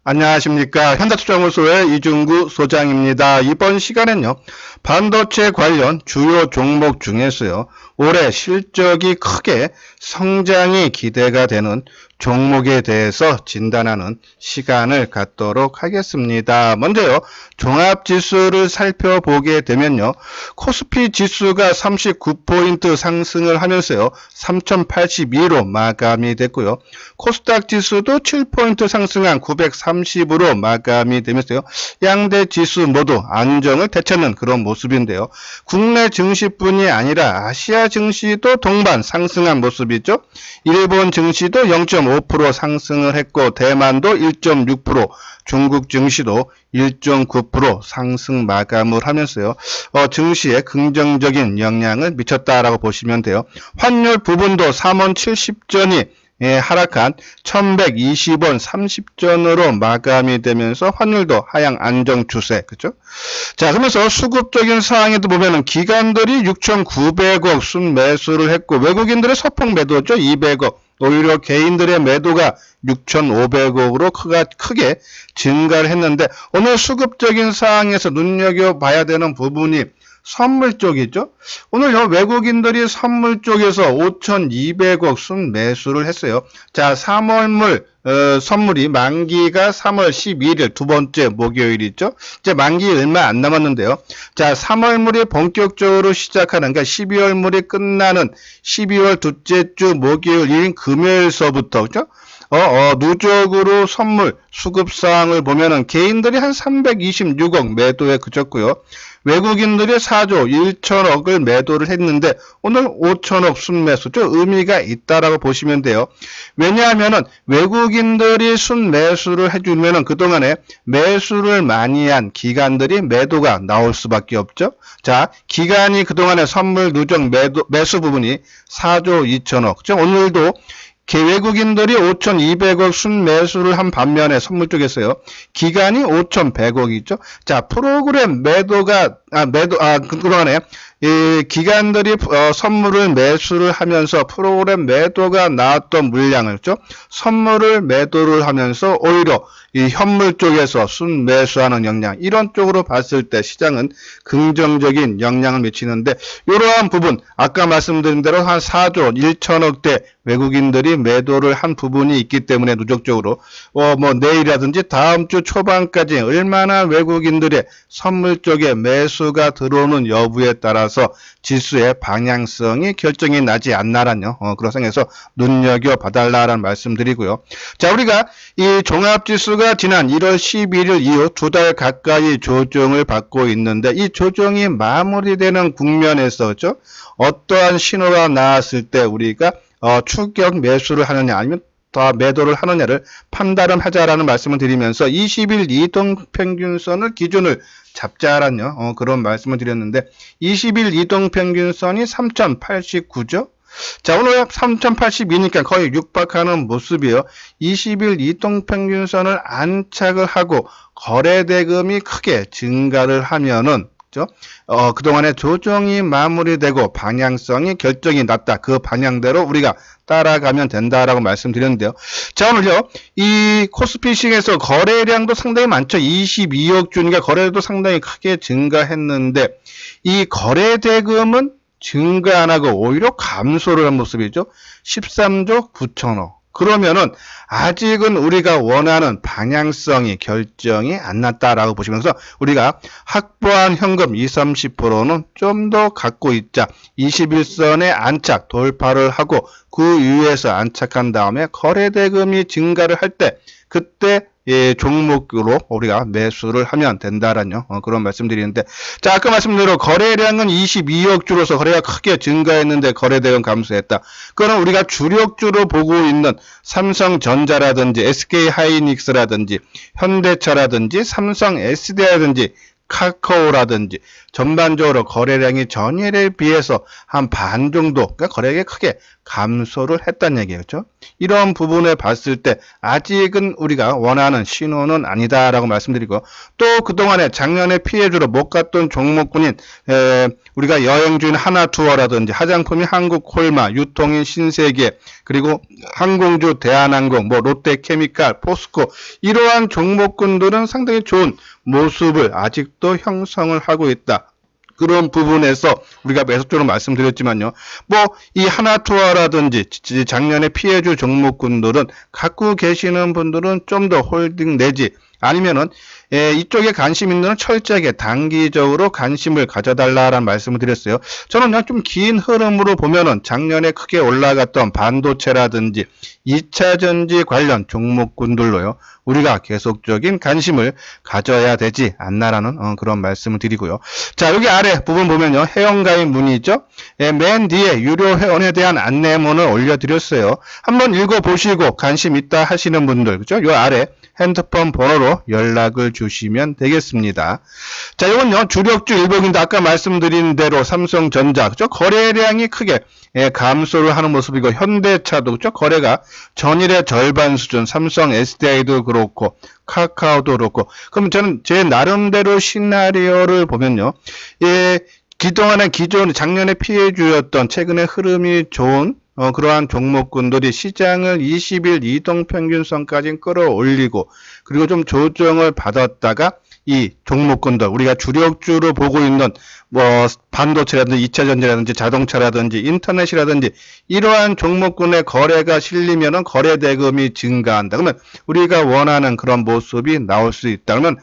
안녕하십니까. 현대투자연구소의 이중구 소장입니다. 이번 시간엔요, 반도체 관련 주요 종목 중에서요, 올해 실적이 크게 성장이 기대가 되는 종목에 대해서 진단하는 시간을 갖도록 하겠습니다. 먼저요, 종합지수를 살펴보게 되면요, 코스피 지수가 39포인트 상승을 하면서요, 3082로 마감이 됐고요. 코스닥 지수도 7포인트 상승한 930으로 마감이 되면서요, 양대 지수 모두 안정을 되찾는 그런 모습인데요. 국내 증시뿐이 아니라 아시아 증시도 동반 상승한 모습이죠. 일본 증시도 0.5% 상승을 했고, 대만도 1.6%, 중국 증시도 1.9% 상승 마감을 하면서요, 증시에 긍정적인 영향을 미쳤다라고 보시면 돼요. 환율 부분도 3원 70전이 하락한 1120원 30전으로 마감이 되면서 환율도 하향 안정 추세, 그죠? 자, 그러면서 수급적인 상황에도 보면은 기관들이 6,900억 순매수를 했고, 외국인들의 소폭 매도죠, 200억. 오히려 개인들의 매도가 6,500억으로 크게 증가를 했는데, 오늘 수급적인 상황에서 눈여겨봐야 되는 부분이 선물 쪽이죠. 오늘 외국인들이 선물 쪽에서 5,200억 순매수를 했어요. 자, 3월물 선물이 만기가 3월 12일 두 번째 목요일이죠. 이제 만기 얼마 안 남았는데요. 자, 3월물이 본격적으로 시작하는, 그러니까 12월물이 끝나는 12월 둘째 주 목요일인 금요일서부터, 그죠? 누적으로 선물 수급 사항을 보면은 개인들이 한 326억 매도에 그쳤고요. 외국인들이 4조 1천억을 매도를 했는데 오늘 5천억 순매수죠. 의미가 있다라고 보시면 돼요. 왜냐하면은 외국인들이 순매수를 해주면은 그동안에 매수를 많이 한 기관들이 매도가 나올 수밖에 없죠. 자, 기관이 그동안에 선물 누적 매수 부분이 4조 2천억. 오늘도 외국인들이 5,200억 순매수를 한 반면에 선물 쪽에서요, 기간이 5,100억이죠. 자, 프로그램 매도가, 그동안에 기관들이 선물을 매수를 하면서 프로그램 매도가 나왔던 물량을, 그렇죠? 선물을 매도를 하면서 오히려 이 현물 쪽에서 순매수하는 영향, 이런 쪽으로 봤을 때 시장은 긍정적인 영향을 미치는데, 이러한 부분, 아까 말씀드린 대로 한 4조 1천억대 외국인들이 매도를 한 부분이 있기 때문에 누적적으로 내일이라든지 다음 주 초반까지 얼마나 외국인들의 선물 쪽에 매수가 들어오는 여부에 따라서 지수의 방향성이 결정이 나지 않나라는 그런 생각에서 눈여겨봐달라는 말씀드리고요. 자, 우리가 이 종합지수가 지난 1월 11일 이후 두 달 가까이 조정을 받고 있는데, 이 조정이 마무리되는 국면에서, 그렇죠? 어떠한 신호가 나왔을 때 우리가 추격 매수를 하느냐 아니면 더 매도를 하느냐를 판단을 하자라는 말씀을 드리면서 20일 이동평균선을 기준을 잡자라는 그런 말씀을 드렸는데, 20일 이동평균선이 3089죠. 자, 오늘 3082니까 거의 육박하는 모습이에요. 20일 이동평균선을 안착을 하고 거래대금이 크게 증가를 하면은, 그동안에 조정이 마무리되고 방향성이 결정이 났다. 그 방향대로 우리가 따라가면 된다라고 말씀드렸는데요. 자, 오늘요, 이 코스피 시장에서 거래량도 상당히 많죠. 22억 주니까 거래도 상당히 크게 증가했는데, 이 거래대금은 증가 안 하고 오히려 감소를 한 모습이죠. 13조 9천억. 그러면은 아직은 우리가 원하는 방향성이 결정이 안 났다라고 보시면서 우리가 확보한 현금 20-30%는 좀 더 갖고 있자. 21선에 안착 돌파를 하고 그 위에서 안착한 다음에 거래대금이 증가를 할 때 그때 종목으로 우리가 매수를 하면 된다라는 그런 말씀드리는데, 자, 아까 말씀대로 거래량은 22억 주로서 거래가 크게 증가했는데 거래대금 감소했다. 그거는 우리가 주력주로 보고 있는 삼성전자라든지 SK하이닉스라든지 현대차라든지 삼성 SDI라든지 카카오라든지 전반적으로 거래량이 전일에 비해서 한 반 정도, 그러니까 거래량이 크게 감소를 했다는 얘기예요. 그렇죠? 이런 부분을 봤을 때 아직은 우리가 원하는 신호는 아니다라고 말씀드리고, 또 그동안에 작년에 피해주로 못 갔던 종목군인 우리가 여행주인 하나투어라든지 화장품인 한국콜마, 유통인 신세계, 그리고 항공주 대한항공, 뭐 롯데케미칼, 포스코, 이러한 종목군들은 상당히 좋은 모습을 아직도 형성을 하고 있다. 그런 부분에서 우리가 계속적으로 말씀드렸지만요. 뭐 이 하나투어라든지 작년에 피해주 종목군들은 갖고 계시는 분들은 좀 더 홀딩 내지 아니면은 이쪽에 관심 있는 철저하게 단기적으로 관심을 가져달라는 말씀을 드렸어요. 저는 그냥 좀 긴 흐름으로 보면은 작년에 크게 올라갔던 반도체라든지 2차 전지 관련 종목군들로요. 우리가 계속적인 관심을 가져야 되지 않나라는 그런 말씀을 드리고요. 자, 여기 아래 부분 보면요. 회원가입 문의 있죠? 맨 뒤에 유료 회원에 대한 안내문을 올려드렸어요. 한번 읽어보시고 관심 있다 하시는 분들, 그죠? 요 아래 핸드폰 번호로 연락을 주시면 되겠습니다. 자, 이건요, 주력주 일봉인데 아까 말씀드린 대로 삼성전자, 그죠? 거래량이 크게 감소를 하는 모습이고, 현대차도, 그죠? 거래가 전일의 절반 수준, 삼성 SDI도 그렇고, 카카오도 그렇고, 그럼 저는 제 나름대로 시나리오를 보면요, 그동안에 작년에 피해주였던 최근에 흐름이 좋은 그러한 종목군들이 시장을 20일 이동평균선까지 끌어올리고 그리고 좀 조정을 받았다가 이 종목군들 우리가 주력주로 보고 있는 뭐 반도체라든지 2차 전지라든지 자동차라든지 인터넷이라든지 이러한 종목군의 거래가 실리면은 거래 대금이 증가한다. 그러면 우리가 원하는 그런 모습이 나올 수 있다. 그러면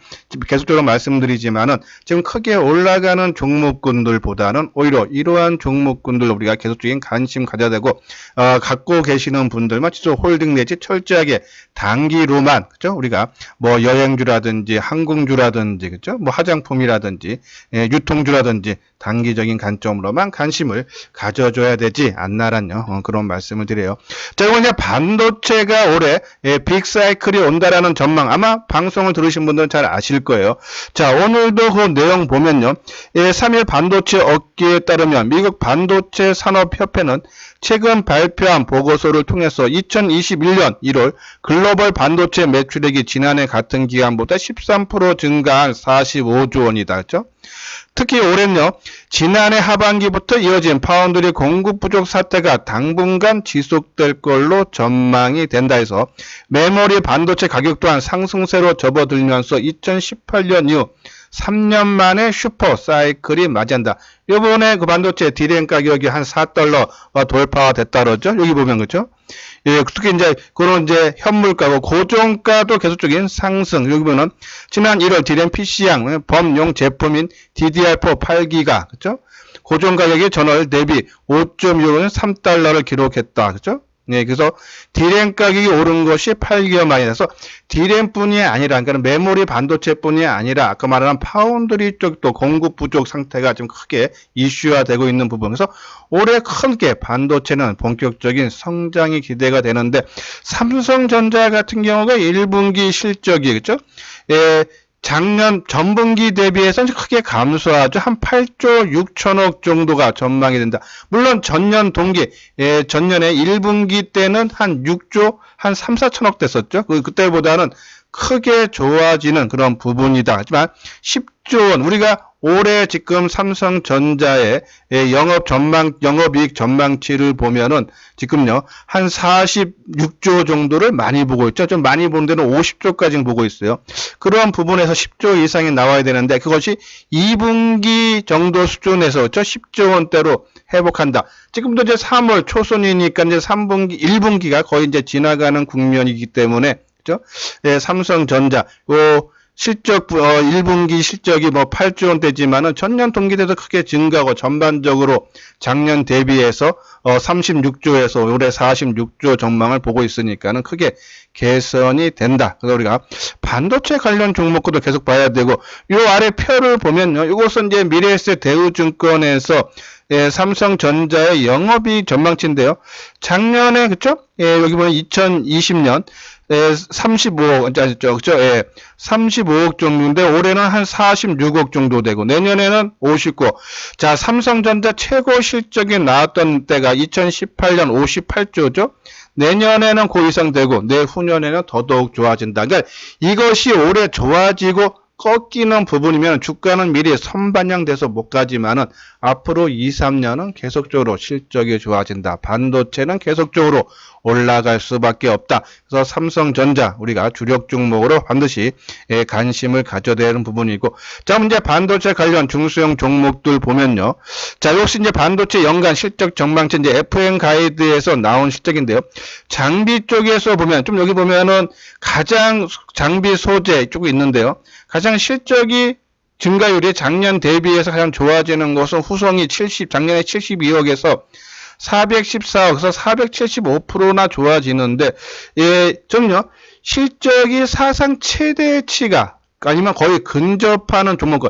계속적으로 말씀드리지만은 지금 크게 올라가는 종목군들보다는 오히려 이러한 종목군들 우리가 계속적인 관심 가져야 되고 갖고 계시는 분들만 지속 홀딩 내지 철저하게 단기로만 그죠? 우리가 뭐 여행주라든지 항공주라든지 그죠? 뭐 화장품이라든지 유통주라든지 단기적인 관점으로만 관심을 가져줘야 되지 않나라는 그런 말씀을 드려요. 자, 이건 이제 반도체가 올해 빅사이클이 온다라는 전망 아마 방송을 들으신 분들은 잘 아실 거예요. 자, 오늘도 그 내용 보면요. 3일 반도체 업계에 따르면 미국 반도체 산업협회는 최근 발표한 보고서를 통해서 2021년 1월 글로벌 반도체 매출액이 지난해 같은 기간보다 13% 증가한 45조 원이다. 그렇죠? 특히 올해는요, 지난해 하반기부터 이어진 파운드리 공급 부족 사태가 당분간 지속될 걸로 전망이 된다 해서 메모리 반도체 가격 또한 상승세로 접어들면서 2018년 이후 3년 만에 슈퍼 사이클이 맞이한다. 요번에 그 반도체 디램 가격이 한 $4 돌파가 됐다 그러죠? 여기 보면 그렇죠? 예, 특히 이제 그런 이제 현물가고 고정가도 계속적인 상승. 여기 보면 지난 1월 디램 PC양 범용 제품인 DDR4 8기가 그렇죠? 고정 가격이 전월 대비 5.6은 $3를 기록했다. 그렇죠? 네, 그래서 디램 가격이 오른 것이 8개월 만에 돼서 디램뿐이 아니라 그러니까 메모리 반도체뿐이 아니라 아까 말한 파운드리 쪽도 공급 부족 상태가 좀 크게 이슈화되고 있는 부분에서 올해 크게 반도체는 본격적인 성장이 기대가 되는데 삼성전자 같은 경우가 1분기 실적이 그렇죠? 작년 전분기 대비해서 크게 감소하죠. 한 8조 6천억 정도가 전망이 된다. 물론 전년 동기, 전년에 1분기 때는 한 6조 한 3, 4천억 됐었죠. 그때보다는 크게 좋아지는 그런 부분이다. 하지만 10조 원, 우리가 올해 지금 삼성전자의 영업이익 전망치를 보면은 지금요, 한 46조 정도를 많이 보고 있죠. 좀 많이 보는 데는 50조까지 보고 있어요. 그런 부분에서 10조 이상이 나와야 되는데 그것이 2분기 정도 수준에서 그렇죠? 10조 원대로 회복한다. 지금도 이제 3월 초순이니까 이제 3분기, 1분기가 거의 이제 지나가는 국면이기 때문에 그죠? 삼성전자, 실적, 1분기 실적이 뭐 8조 원대지만은 전년 동기 대도 크게 증가하고 전반적으로 작년 대비해서 36조에서 올해 46조 전망을 보고 있으니까는 크게 개선이 된다. 그래서 우리가 반도체 관련 종목도 계속 봐야 되고, 요 아래 표를 보면요. 이것은 이제 미래에셋 대우증권에서 삼성전자의 영업이익 전망치인데요. 작년에 그쵸? 여기 보면 2020년 35억, 그죠? 예, 35억 정도인데, 올해는 한 46억 정도 되고, 내년에는 59억. 자, 삼성전자 최고 실적이 나왔던 때가 2018년 58조죠? 내년에는 그 이상 되고, 내후년에는 더더욱 좋아진다. 그러니까 이것이 올해 좋아지고, 꺾이는 부분이면 주가는 미리 선반영돼서 못 가지만은 앞으로 2, 3년은 계속적으로 실적이 좋아진다. 반도체는 계속적으로 올라갈 수밖에 없다. 그래서 삼성전자 우리가 주력 종목으로 반드시 관심을 가져야 되는 부분이고, 자, 이제 반도체 관련 중소형 종목들 보면요. 자, 역시 이제 반도체 연간 실적 전망치 이제 FM 가이드에서 나온 실적인데요. 장비 쪽에서 보면 좀 여기 보면은 가장 장비 소재 쪽이 있는데요. 가장 실적이 증가율이 작년 대비해서 가장 좋아지는 것은 후성이 작년에 72억에서 414억에서 475%나 좋아지는데, 예, 좀요, 실적이 사상 최대치가 아니면 거의 근접하는 종목은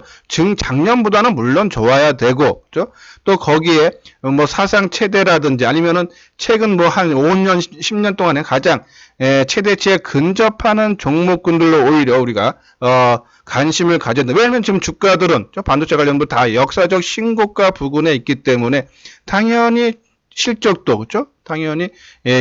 작년보다는 물론 좋아야 되고, 그죠? 또 거기에 뭐 사상 최대라든지 아니면은 최근 뭐 한 5년, 10년 동안에 가장 최대치에 근접하는 종목군들로 오히려 우리가 관심을 가졌는데, 왜냐면 지금 주가들은 반도체 관련도 다 역사적 신고가 부근에 있기 때문에 당연히 실적도, 그죠? 당연히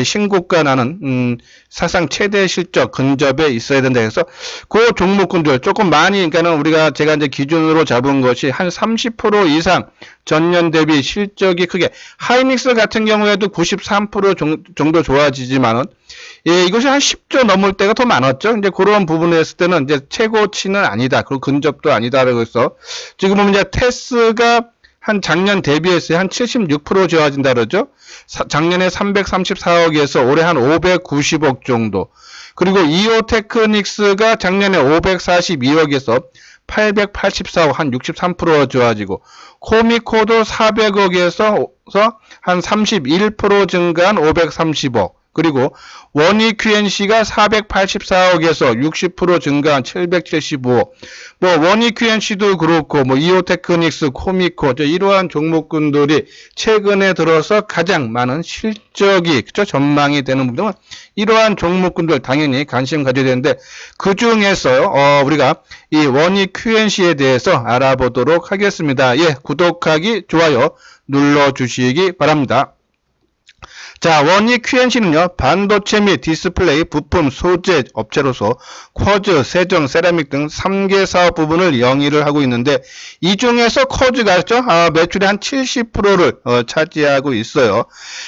신고가 나는 사상 최대 실적 근접에 있어야 된다 해서 그 종목군들 조금 많이, 그러니까는 제가 이제 기준으로 잡은 것이 한 30% 이상 전년 대비 실적이 크게, 하이닉스 같은 경우에도 93% 정도 좋아지지만은, 예, 이것이 한 10조 넘을 때가 더 많았죠. 이제 그런 부분에 했을 때는 이제 최고치는 아니다. 그리고 근접도 아니다라고 해서 지금 보면 이제 테스가 한 작년 대비해서 한 76% 좋아진다 그러죠. 작년에 334억에서 올해 한 590억 정도. 그리고 이오테크닉스가 작년에 542억에서 884억, 한 63% 좋아지고, 코미코도 400억에서 한 31% 증가한 530억. 그리고 원익QNC가 484억에서 60% 증가한 775억. 뭐 원익QNC도 그렇고 뭐 이오테크닉스, 코미코 이러한 종목군들이 최근에 들어서 가장 많은 실적이, 그죠? 전망이 되는 부분은 이러한 종목군들 당연히 관심 가져야 되는데, 그 중에서 우리가 이 원익QNC에 대해서 알아보도록 하겠습니다. 예, 구독하기, 좋아요 눌러주시기 바랍니다. 자, 원익QNC는요, 반도체 및 디스플레이 부품 소재 업체로서 쿼즈, 세정, 세라믹 등 3개 사업 부분을 영위를 하고 있는데, 이 중에서 쿼즈가 매출의 한 70%를 차지하고 있어요.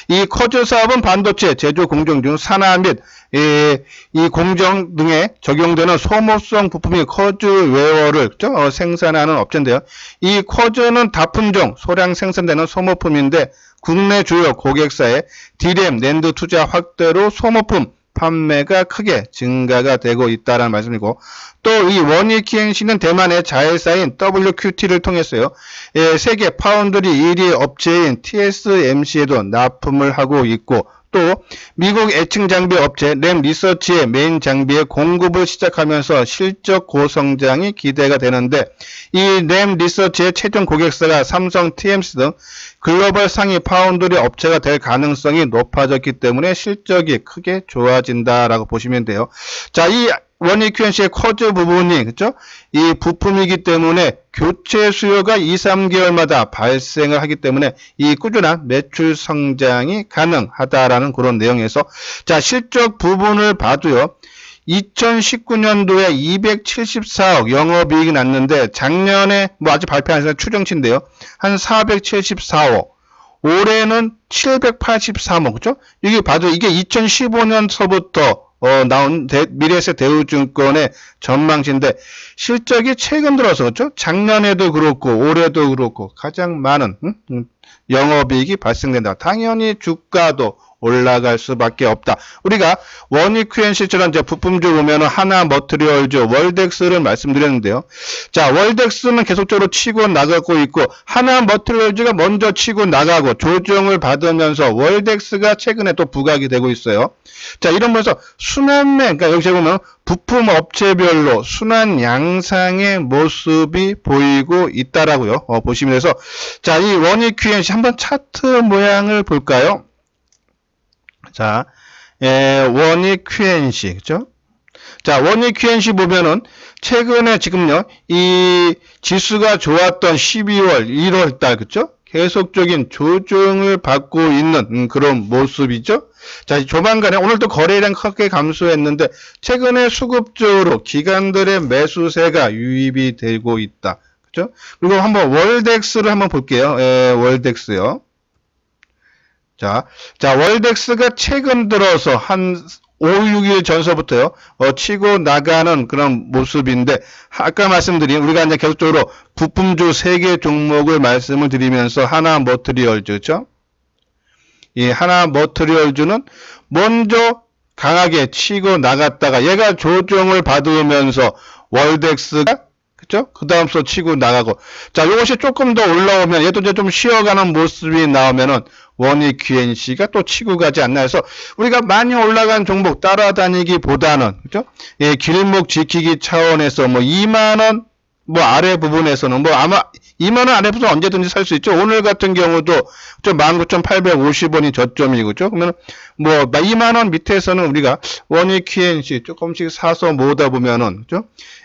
이 쿼즈 사업은 반도체 제조 공정 중 산화 및 이 공정 등에 적용되는 소모성 부품이 쿼즈 웨어를 생산하는 업체인데요. 이 쿼즈는 다품종 소량 생산되는 소모품인데, 국내 주요 고객사의 D램, 낸드 투자 확대로 소모품 판매가 크게 증가가 되고 있다는 말씀이고, 또 이 원익QNC는 대만의 자회사인 WQT를 통해서요, 세계 파운드리 1위 업체인 TSMC에도 납품을 하고 있고, 또 미국 애칭 장비 업체 램 리서치의 메인 장비의 공급을 시작하면서 실적 고성장이 기대가 되는데, 이 램 리서치의 최종 고객사가 삼성, TMC 등 글로벌 상위 파운드리 업체가 될 가능성이 높아졌기 때문에 실적이 크게 좋아진다라고 보시면 돼요. 자, 이 원익QNC의 쿼즈 부분이, 그죠? 이 부품이기 때문에 교체 수요가 2, 3개월마다 발생을 하기 때문에 이 꾸준한 매출 성장이 가능하다라는 그런 내용에서, 자, 실적 부분을 봐도요, 2019년도에 274억 영업이익이 났는데, 작년에 뭐 아직 발표 안 해서 추정치인데요, 한 474억. 올해는 783억, 그죠? 여기 봐도 이게 2015년서부터 나온 미래에셋 대우증권의 전망치인데, 실적이 최근 들어서, 그렇죠? 작년에도 그렇고 올해도 그렇고 가장 많은 영업이익이 발생된다. 당연히 주가도 올라갈 수밖에 없다. 우리가 원익QNC처럼 이제 부품주 보면은 하나 머트리얼즈, 월덱스를 말씀드렸는데요. 자, 월덱스는 계속적으로 치고 나가고 있고, 하나 머트리얼즈가 먼저 치고 나가고 조정을 받으면서 월덱스가 최근에 또 부각이 되고 있어요. 자, 이러면서 순환매, 그러니까 여기서 보면 부품 업체별로 순환 양상의 모습이 보이고 있다라고요. 보시면 돼서, 자, 이 원익QNC 한번 차트 모양을 볼까요? 자, 원익 QNC, 그죠? 자, 원익 QNC 보면은 최근에 지금요, 이 지수가 좋았던 12월, 1월 달, 그죠? 계속적인 조정을 받고 있는 그런 모습이죠. 자, 조만간에 오늘도 거래량 크게 감소했는데 최근에 수급적으로 기관들의 매수세가 유입이 되고 있다. 그죠? 그리고 한번 월덱스를 한번 볼게요. 월덱스요. 자, 월덱스가 최근 들어서 한 5, 6일 전서부터요, 치고 나가는 그런 모습인데, 아까 말씀드린, 우리가 이제 계속적으로 부품주 3개 종목을 말씀을 드리면서, 하나 머트리얼즈, 그죠? 이 하나 머트리얼즈는 먼저 강하게 치고 나갔다가, 얘가 조정을 받으면서 월덱스가 그죠? 그 다음서 치고 나가고. 자, 이것이 조금 더 올라오면, 얘도 이제 좀 쉬어가는 모습이 나오면은, 원익 QNC가 또 치고 가지 않나 해서, 우리가 많이 올라간 종목 따라다니기보다는, 그죠? 예, 길목 지키기 차원에서, 뭐, 2만원, 뭐, 아래 부분에서는, 뭐, 아마, 2만원 아래 부분 언제든지 살 수 있죠. 오늘 같은 경우도, 19,850원이 저점이고, 그죠? 그러면, 뭐, 2만원 밑에서는 우리가 원익 QNC 조금씩 사서 모으다 보면은, 그죠?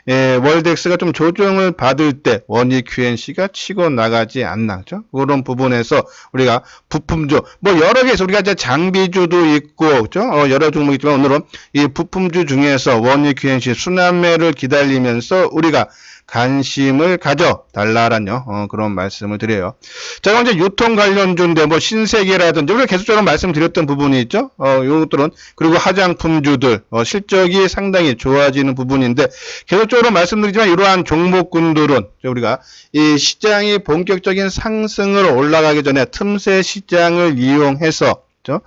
예, 월덱스가 좀 조정을 받을 때 원익 QNC가 치고 나가지 않나, 그죠? 그런 부분에서 우리가 부품주, 뭐 여러 개에서 우리가 이제 장비주도 있고, 그죠? 여러 종목이 있지만 오늘은 이 부품주 중에서 원익 QNC 순환매를 기다리면서 우리가 관심을 가져달라라는 그런 말씀을 드려요. 자, 그럼 이제 유통 관련주인데 뭐 신세계라든지 우리가 계속적으로 말씀드렸던 부분이 있죠. 요것들은 그리고 화장품주들 실적이 상당히 좋아지는 부분인데 계속적으로 말씀드리지만 이러한 종목군들은 우리가 이 시장이 본격적인 상승으로 올라가기 전에 틈새 시장을 이용해서 그죠?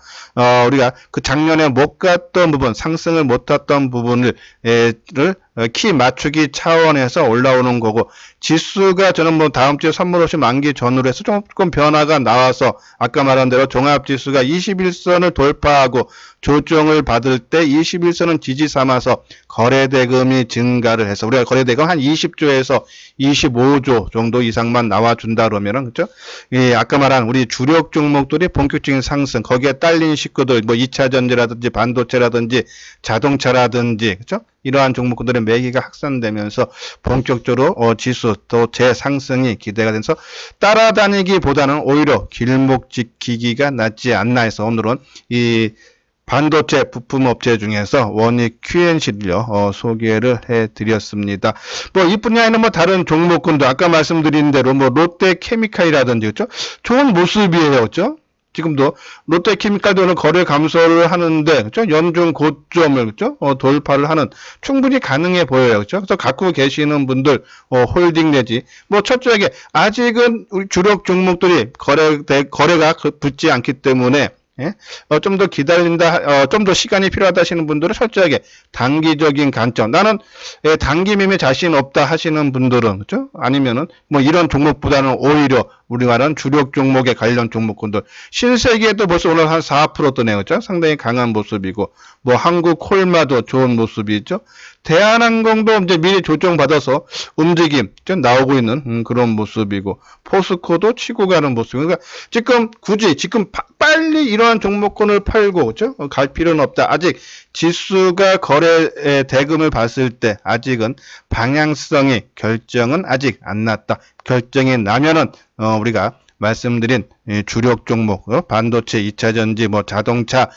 우리가 그 작년에 못 갔던 부분, 상승을 못 탔던 부분을 키 맞추기 차원에서 올라오는 거고, 지수가 저는 뭐 다음 주에 선물 없이 만기 전후로 해서 조금 변화가 나와서 아까 말한 대로 종합지수가 21선을 돌파하고 조정을 받을 때 21선은 지지 삼아서 거래대금이 증가를 해서 우리가 거래대금 한 20조에서 25조 정도 이상만 나와준다 그러면은 그죠? 예, 아까 말한 우리 주력 종목들이 본격적인 상승, 거기에 딸린 식구들 뭐 2차 전지라든지 반도체라든지 자동차라든지 그죠? 이러한 종목들의 매기가 확산되면서 본격적으로 지수 또 재상승이 기대가 돼서 따라다니기보다는 오히려 길목 지키기가 낫지 않나 해서 오늘은 이 반도체 부품업체 중에서 원익 QNC를요, 소개를 해드렸습니다. 뭐, 이 분야에는 뭐 다른 종목군도 아까 말씀드린 대로 뭐 롯데케미칼이라든지, 그죠? 좋은 모습이에요, 그죠? 지금도 롯데케미칼도 오늘 거래 감소를 하는데, 그죠? 연중 고점을, 그죠? 돌파를 하는 충분히 가능해 보여요, 그죠? 그래서 갖고 계시는 분들, 홀딩 내지, 뭐, 철저하게, 아직은 우리 주력 종목들이 거래가 붙지 않기 때문에, 예? 좀 더 기다린다, 좀 더 시간이 필요하다 하시는 분들은 철저하게 단기적인 관점. 나는 단기 매매 자신 없다 하시는 분들은, 그죠? 아니면은, 뭐 이런 종목보다는 오히려 우리가 말하는 주력 종목에 관련 종목군들. 신세계도 벌써 오늘 한 4% 떠내요, 그죠? 상당히 강한 모습이고, 뭐 한국콜마도 좋은 모습이죠. 대한항공도 이제 미리 조정받아서 움직임 좀 나오고 있는 그런 모습이고, 포스코도 치고 가는 모습. 그러니까 지금 굳이 지금 빨리 이러한 종목군을 팔고, 그죠? 갈 필요는 없다. 아직 지수가 거래 대금을 봤을 때 아직은 방향성의 결정은 아직 안 났다. 결정이 나면은 우리가 말씀드린 주력 종목, 반도체, 2차전지, 뭐 자동차,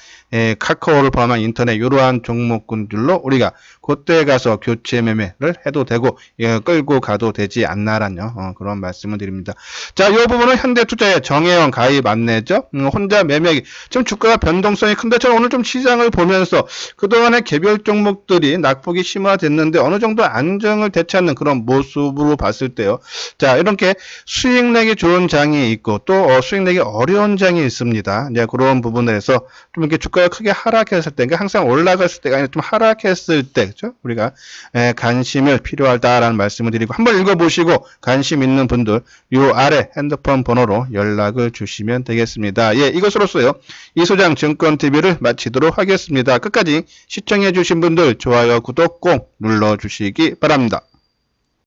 카카오를 포함한 인터넷 이러한 종목군들로 우리가 그때 가서 교체 매매를 해도 되고 끌고 가도 되지 않나라는 그런 말씀을 드립니다. 자, 이 부분은 현대투자의 정혜원 가입 안내죠. 혼자 매매하기. 지금 주가가 변동성이 큰데 저는 오늘 좀 시장을 보면서 그동안의 개별 종목들이 낙폭이 심화됐는데 어느 정도 안정을 되찾는 그런 모습으로 봤을 때요. 자, 이렇게 수익 내기 좋은 장이 있고 또 수익 내기 어려운 장이 있습니다. 이제 그런 부분에서 좀 이렇게 주가가 크게 하락했을 때, 그러니까 항상 올라갔을 때가 아니라 좀 하락했을 때, 그죠? 우리가 관심을 필요하다라는 말씀을 드리고 한번 읽어보시고 관심 있는 분들 요 아래 핸드폰 번호로 연락을 주시면 되겠습니다. 예, 이것으로써요 이소장 증권TV를 마치도록 하겠습니다. 끝까지 시청해주신 분들 좋아요, 구독 꼭 눌러주시기 바랍니다.